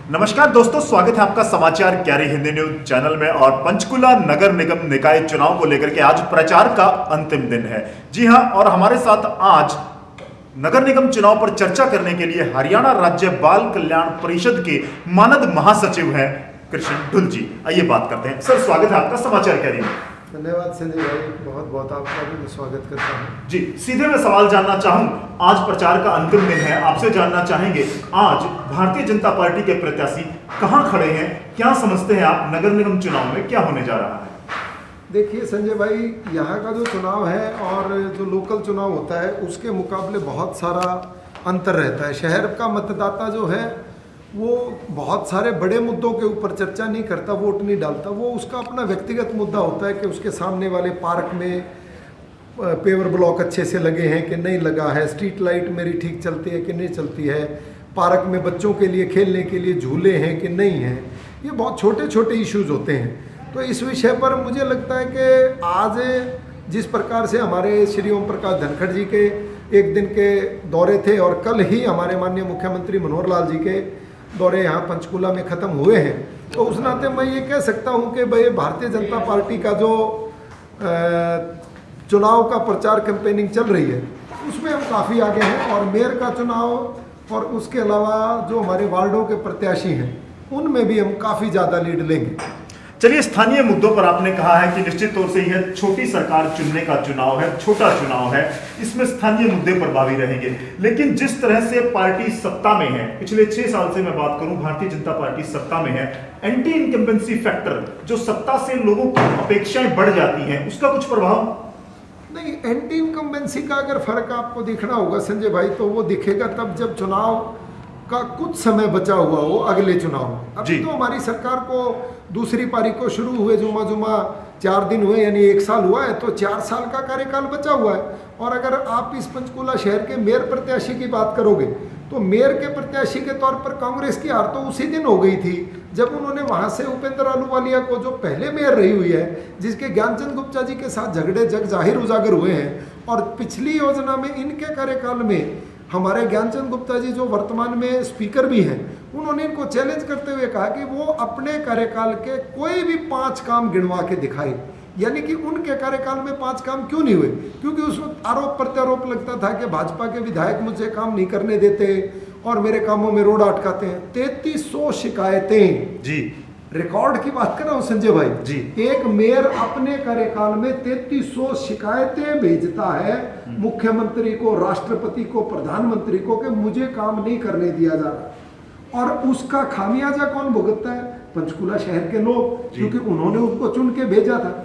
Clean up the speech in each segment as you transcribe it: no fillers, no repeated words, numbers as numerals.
नमस्कार दोस्तों, स्वागत है आपका समाचार क्यारी हिंदी न्यूज चैनल में। और पंचकुला नगर निगम निकाय चुनाव को लेकर के आज प्रचार का अंतिम दिन है। जी हां, और हमारे साथ आज नगर निगम चुनाव पर चर्चा करने के लिए हरियाणा राज्य बाल कल्याण परिषद के मानद महासचिव हैं कृष्ण ढुल जी। आइए बात करते हैं। सर, स्वागत है आपका समाचार क्यारी में। धन्यवाद संजय भाई, बहुत बहुत आपका भी मैं स्वागत करता हूँ। जी, सीधे मैं सवाल जानना चाहूँ, आज प्रचार का अंतिम दिन है, आपसे जानना चाहेंगे आज भारतीय जनता पार्टी के प्रत्याशी कहाँ खड़े हैं, क्या समझते हैं आप नगर निगम चुनाव में क्या होने जा रहा है? देखिए संजय भाई, यहाँ का जो चुनाव है और जो लोकल चुनाव होता है उसके मुकाबले बहुत सारा अंतर रहता है। शहर का मतदाता जो है वो बहुत सारे बड़े मुद्दों के ऊपर चर्चा नहीं करता, वोट नहीं डालता। वो उसका अपना व्यक्तिगत मुद्दा होता है कि उसके सामने वाले पार्क में पेवर ब्लॉक अच्छे से लगे हैं कि नहीं लगा है, स्ट्रीट लाइट मेरी ठीक चलती है कि नहीं चलती है, पार्क में बच्चों के लिए खेलने के लिए झूले हैं कि नहीं हैं। ये बहुत छोटे छोटे इश्यूज होते हैं। तो इस विषय पर मुझे लगता है कि आज जिस प्रकार से हमारे श्री ओम प्रकाश धनखड़ जी के एक दिन के दौरे थे और कल ही हमारे माननीय मुख्यमंत्री मनोहर लाल जी के दौरे यहाँ पंचकुला में ख़त्म हुए हैं, तो उस नाते मैं ये कह सकता हूँ कि भाई भारतीय जनता पार्टी का जो चुनाव का प्रचार कैंपेनिंग चल रही है उसमें हम काफ़ी आगे हैं। और मेयर का चुनाव और उसके अलावा जो हमारे वार्डों के प्रत्याशी हैं उनमें भी हम काफ़ी ज़्यादा लीड लेंगे। चलिए, स्थानीय मुद्दों पर आपने कहा है कि निश्चित तौर से यह छोटी सरकार चुनने का चुनाव है, छोटा चुनाव है, इसमें स्थानीय मुद्दे प्रभावी रहेंगे। लेकिन जिस तरह से पार्टी सत्ता में है, पिछले 6 साल से मैं बात करूं, भारतीय जनता पार्टी सत्ता में है, एंटी इनकम्बेंसी फैक्टर, जो सत्ता से लोगों की अपेक्षाएं बढ़ जाती हैं, उसका कुछ प्रभाव? नहीं, एंटी इनकम्बेंसी का अगर फर्क आपको दिखना होगा संजय भाई, तो वो दिखेगा तब जब चुनाव का कुछ समय बचा हुआ हो अगले चुनाव में। अभी तो हमारी सरकार को दूसरी पारी को शुरू हुए जुमा 4 दिन हुए, यानी 1 साल हुआ है, तो 4 साल का कार्यकाल बचा हुआ है। और अगर आप इस पंचकुला शहर के मेयर प्रत्याशी की बात करोगे तो मेयर के प्रत्याशी के तौर पर कांग्रेस की हार तो उसी दिन हो गई थी जब उन्होंने वहां से उपेंद्र अहलूवालिया को, जो पहले मेयर रही हुई है, जिसके ज्ञानचंद गुप्ता जी के साथ झगड़े जग जाहिर उजागर हुए हैं, और पिछली योजना में इनके कार्यकाल में हमारे ज्ञानचंद गुप्ता जी जो वर्तमान में स्पीकर भी हैं, उन्होंने इनको चैलेंज करते हुए कहा कि वो अपने कार्यकाल के कोई भी 5 काम गिनवा के दिखाए। यानी कि उनके कार्यकाल में 5 काम क्यों नहीं हुए? क्योंकि उस वक्त आरोप प्रत्यारोप लगता था कि भाजपा के विधायक मुझसे काम नहीं करने देते और मेरे कामों में रोड़ा अटकाते हैं। 3300 शिकायतें, जी रिकॉर्ड की बात कर रहा हूँ संजय भाई जी। एक मेयर अपने कार्यकाल में 3300 शिकायतें भेजता है मुख्यमंत्री को, राष्ट्रपति को, प्रधानमंत्री को कि मुझे काम नहीं करने दिया जा रहा। और उसका खामियाजा कौन भुगतता है? पंचकुला शहर के लोग, क्योंकि उन्होंने उसको चुन के भेजा था।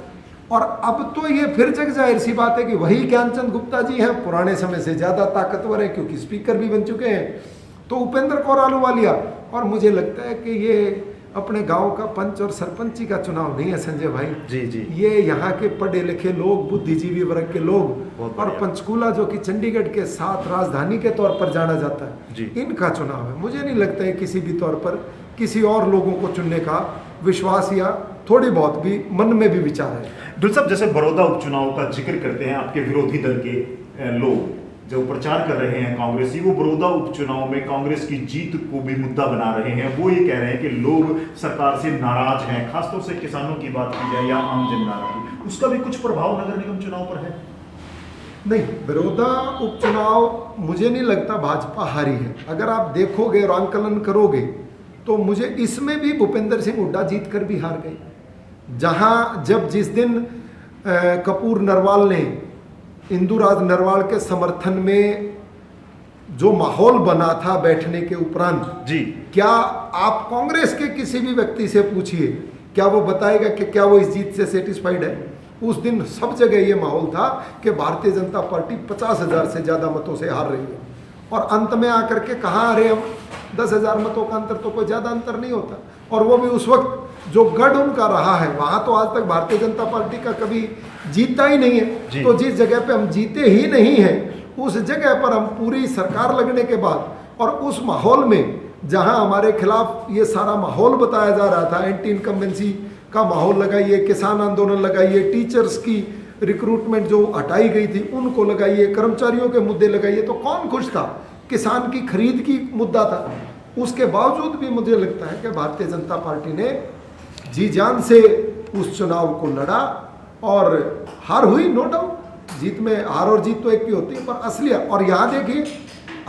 और अब तो ये फिर जग जाहिर सी बात है कि वही ज्ञानचंद गुप्ता जी हैं, पुराने समय से ज़्यादा ताकतवर हैं क्योंकि स्पीकर भी बन चुके हैं, तो उपेंद्र कौर अहलूवालिया। और मुझे लगता है कि ये अपने गांव का पंच और सरपंची का चुनाव नहीं है संजय भाई। जी जी, ये यहाँ के पढ़े लिखे लोग, बुद्धिजीवी वर्ग के लोग, और पंचकुला जो कि चंडीगढ़ के साथ राजधानी के तौर पर जाना जाता है, इनका चुनाव है। मुझे नहीं लगता है किसी भी तौर पर किसी और लोगों को चुनने का विश्वास या थोड़ी बहुत भी मन में भी विचार है। ढुल साहब, जैसे बड़ौदा उपचुनाव का जिक्र करते हैं आपके विरोधी दल के लोग जो प्रचार कर रहे हैं कांग्रेसी, वो बड़ौदा उपचुनाव में कांग्रेस की जीत को भी मुद्दा बना रहे हैं। वो ये कह रहे हैं कि लोग सरकार से नाराज हैं, खासतौर से किसानों की बात की जाए या आम जनता की, उसका भी कुछ प्रभाव नगर निगम चुनाव पर है? नहीं, बड़ौदा उपचुनाव मुझे नहीं लगता भाजपा हारी है। अगर आप देखोगे और आंकलन करोगे तो मुझे इसमें भी भूपेंद्र सिंह हुड्डा जीत कर भी हार गए। जहां जिस दिन कपूर नरवाल ने इंदुराज नरवाल के समर्थन में जो माहौल बना था बैठने के उपरांत, जी, क्या आप कांग्रेस के किसी भी व्यक्ति से पूछिए, क्या वो बताएगा कि क्या वो इस जीत से सेटिस्फाइड है? उस दिन सब जगह ये माहौल था कि भारतीय जनता पार्टी 50,000 से ज़्यादा मतों से हार रही है, और अंत में आकर के कहाँ आ रहे हम? 10,000 मतों का अंतर तो कोई ज़्यादा अंतर नहीं होता। और वो भी उस वक्त जो गढ़ उनका रहा है, वहाँ तो आज तक भारतीय जनता पार्टी का कभी जीता ही नहीं है। तो जिस जगह पे हम जीते ही नहीं हैं, उस जगह पर हम पूरी सरकार लगने के बाद और उस माहौल में जहाँ हमारे खिलाफ ये सारा माहौल बताया जा रहा था, एंटी इनकम्बेंसी का माहौल लगाइए, किसान आंदोलन लगाइए, टीचर्स की रिक्रूटमेंट जो हटाई गई थी उनको लगाइए, कर्मचारियों के मुद्दे लगाइए, तो कौन खुश था? किसान की खरीद की मुद्दा था, उसके बावजूद भी मुझे लगता है कि भारतीय जनता पार्टी ने जी जान से उस चुनाव को लड़ा और हार हुई, नो डाउट। जीत में हार और जीत तो एक ही होती है, पर असलियत। और यहाँ देखिए,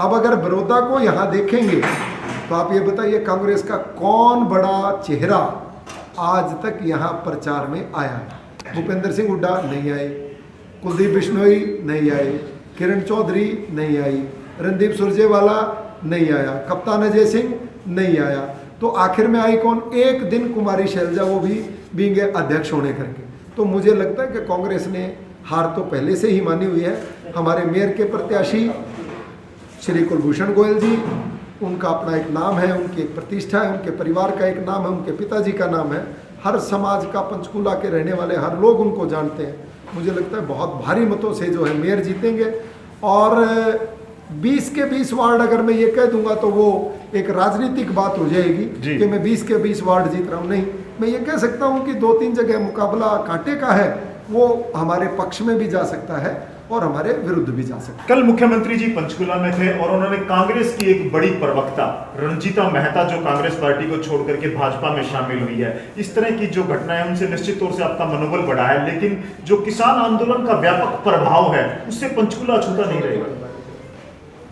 अब अगर बड़ौदा को यहाँ देखेंगे तो आप ये बताइए कांग्रेस का कौन बड़ा चेहरा आज तक यहाँ प्रचार में आया है? भूपेंद्र सिंह हुड्डा नहीं आए, कुलदीप बिश्नोई नहीं आए, किरण चौधरी नहीं आई, रणदीप सुरजेवाला नहीं आया, कप्तान अजय सिंह नहीं आया, तो आखिर में आई कौन? एक दिन कुमारी शैलजा, वो भी बीइंग अध्यक्ष होने करके। तो मुझे लगता है कि कांग्रेस ने हार तो पहले से ही मानी हुई है। हमारे मेयर के प्रत्याशी श्री कुलभूषण गोयल जी, उनका अपना एक नाम है, उनकी एक प्रतिष्ठा है, उनके परिवार का एक नाम है, उनके पिताजी का नाम है, हर समाज का, पंचकूला के रहने वाले हर लोग उनको जानते हैं। मुझे लगता है बहुत भारी मतों से जो है मेयर जीतेंगे। और 20 के 20 वार्ड अगर मैं ये कह दूंगा तो वो एक राजनीतिक बात हो जाएगी कि मैं 20 के 20 वार्ड जीत रहा हूँ। नहीं, मैं ये कह सकता हूँ कि 2-3 जगह मुकाबला कांटे का है, वो हमारे पक्ष में भी जा सकता है और हमारे विरुद्ध भी जा सकता है। कल मुख्यमंत्री जी पंचकुला में थे और उन्होंने कांग्रेस की एक बड़ी प्रवक्ता रंजीता मेहता, जो कांग्रेस पार्टी को छोड़ करके भाजपा में शामिल हुई है, इस तरह की जो घटनाएं, उनसे निश्चित तौर से आपका मनोबल बढ़ा है, लेकिन जो किसान आंदोलन का व्यापक प्रभाव है उससे पंचकुला अछूता नहीं रहेगा।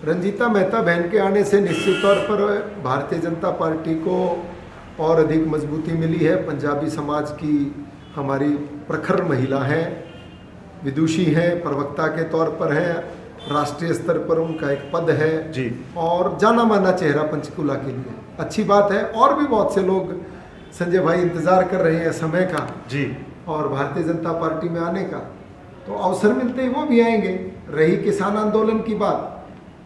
रंजीता मेहता बहन के आने से निश्चित तौर पर भारतीय जनता पार्टी को और अधिक मजबूती मिली है। पंजाबी समाज की हमारी प्रखर महिला हैं, विदुषी हैं, प्रवक्ता के तौर पर हैं, राष्ट्रीय स्तर पर उनका एक पद है जी, और जाना माना चेहरा पंचकुला के लिए। अच्छी बात है। और भी बहुत से लोग, संजय भाई, इंतजार कर रहे हैं समय का जी, और भारतीय जनता पार्टी में आने का, तो अवसर मिलते ही वो भी आएंगे। रही किसान आंदोलन की बात,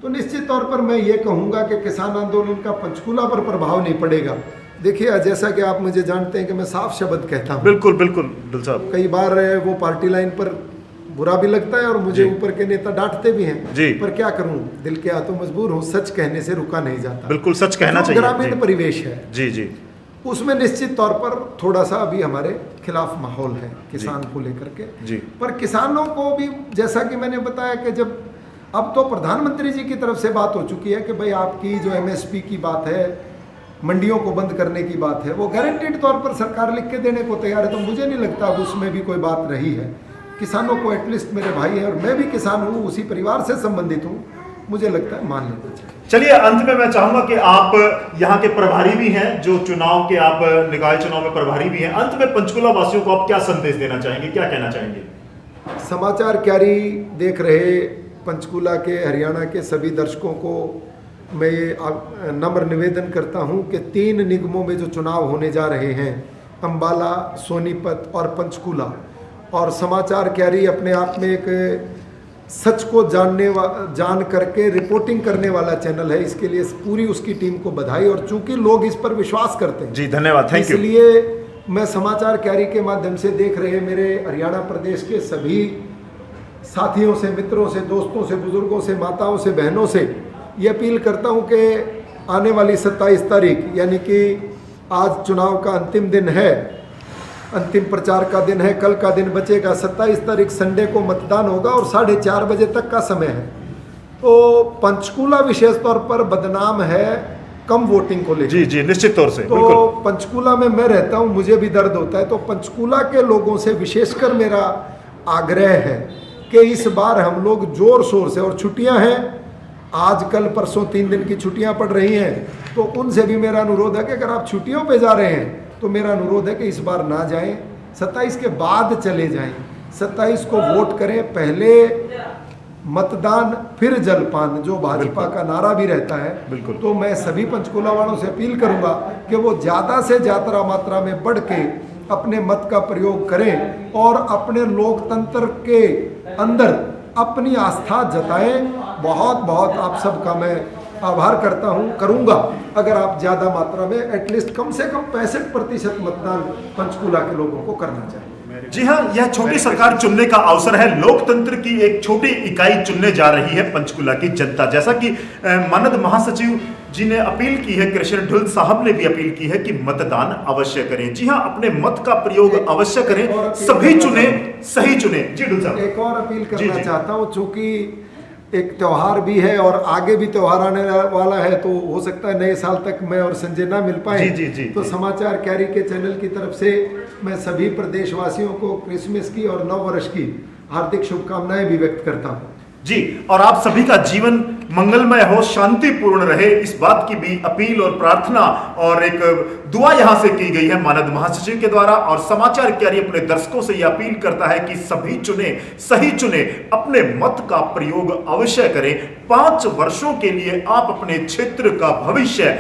तो निश्चित तौर पर मैं ये कहूँगा कि किसान आंदोलन का पंचकुला पर प्रभाव नहीं पड़ेगा। देखिए, जैसा कि आप मुझे जानते हैं कि मैं साफ शब्द कहता हूँ। बिल्कुल बिल्कुल दिल साहब, कई बार वो पार्टी लाइन पर बुरा भी लगता है और मुझे ऊपर के नेता डांटते भी हैं जी, पर क्या करूं, दिल के हाथों मजबूर हूं, सच कहने से रुका नहीं जाता। बिल्कुल सच कहना चाहिए। ग्रामीण परिवेश है जी जी, उसमें निश्चित तौर पर थोड़ा सा अभी हमारे खिलाफ माहौल है किसान को लेकर के जी। पर किसानों को भी, जैसा कि मैंने बताया कि जब अब तो प्रधानमंत्री जी की तरफ से बात हो चुकी है कि भाई आपकी जो MSP की बात है, मंडियों को बंद करने की बात है, वो गारंटीड तौर पर सरकार लिख के देने को तैयार है। तो मुझे नहीं लगता अब उसमें भी कोई बात रही है। किसानों को, एटलीस्ट मेरे भाई हैं और मैं भी किसान हूँ, उसी परिवार से संबंधित हूँ, मुझे लगता है मान लेना चाहिए। चलिए, अंत में मैं चाहूंगा कि आप यहाँ के प्रभारी भी हैं, जो चुनाव के, आप निकाय चुनाव में प्रभारी भी हैं, अंत में पंचकुला वासियों को आप क्या संदेश देना चाहेंगे, क्या कहना चाहेंगे? समाचार क्यारी देख रहे पंचकुला के, हरियाणा के सभी दर्शकों को मैं ये नम्र निवेदन करता हूँ कि 3 निगमों में जो चुनाव होने जा रहे हैं, अम्बाला, सोनीपत और पंचकुला, और समाचार क्यारी अपने आप में एक सच को जान करके रिपोर्टिंग करने वाला चैनल है। इसके लिए पूरी उसकी टीम को बधाई, और चूंकि लोग इस पर विश्वास करते हैं, जी धन्यवाद, थैंक यू। इसलिए मैं समाचार क्यारी के माध्यम से देख रहे मेरे हरियाणा प्रदेश के सभी साथियों से, मित्रों से, दोस्तों से, बुजुर्गों से, माताओं से, बहनों से ये अपील करता हूँ कि आने वाली 27 तारीख, यानी कि आज चुनाव का अंतिम दिन है, अंतिम प्रचार का दिन है, कल का दिन बचेगा। 27 तारीख संडे को मतदान होगा और 4:30 बजे तक का समय है। तो पंचकुला विशेष तौर पर बदनाम है कम वोटिंग को लेकर। जी जी, निश्चित तौर से। तो पंचकुला में मैं रहता हूँ, मुझे भी दर्द होता है। तो पंचकुला के लोगों से विशेषकर मेरा आग्रह है कि इस बार हम लोग जोर शोर से, और छुट्टियां हैं, आज कल परसों 3 दिन की छुट्टियां पड़ रही हैं, तो उनसे भी मेरा अनुरोध है कि अगर आप छुट्टियों पे जा रहे हैं तो मेरा अनुरोध है कि इस बार ना जाएं, 27 के बाद चले जाएं। 27 को वोट करें, पहले मतदान फिर जलपान, जो भाजपा का नारा भी रहता है। तो मैं सभी पंचकुला वालों से अपील करूंगा कि वो ज़्यादा से ज़्यादा मात्रा में बढ़ के अपने मत का प्रयोग करें और अपने लोकतंत्र के अंदर अपनी आस्था जताएं। बहुत बहुत आप सबका मैं आभार करता हूं, करूंगा अगर आप ज़्यादा मात्रा में, एटलीस्ट कम से कम 65% मतदान पंचकुला के लोगों को करना चाहिए। जी हाँ, यह छोटी सरकार चुनने का अवसर है। लोकतंत्र की एक छोटी इकाई चुनने जा रही है पंचकुला की जनता। जैसा कि मानद महासचिव जी ने अपील की है, कृष्ण ढुल साहब ने भी अपील की है कि मतदान अवश्य करें। जी हाँ, अपने मत का प्रयोग अवश्य करें, सभी चुने, सही चुने। जी ढुल साहब, एक और अपील करना चाहता हूँ, चूंकि एक त्यौहार भी है और आगे भी त्यौहार आने वाला है, तो हो सकता है नए साल तक मैं और संजय ना मिल पाए। जी, तो समाचार कैरी के चैनल की तरफ से मैं सभी प्रदेशवासियों को क्रिसमस की और नव वर्ष की हार्दिक शुभकामनाएं भी व्यक्त करता हूँ। जी, और आप सभी का जीवन मंगलमय हो, शांतिपूर्ण रहे, इस बात की भी अपील और प्रार्थना और एक दुआ यहां से की गई है मानद महासचिव के द्वारा। और समाचार कैरी अपने दर्शकों से यह अपील करता है कि सभी चुने, सही चुने, अपने मत का प्रयोग अवश्य करें। 5 वर्षों के लिए आप अपने क्षेत्र का भविष्य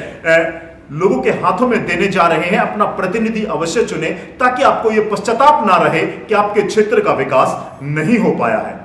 लोगों के हाथों में देने जा रहे हैं। अपना प्रतिनिधि अवश्य चुने ताकि आपको यह पश्चाताप ना रहे कि आपके क्षेत्र का विकास नहीं हो पाया है।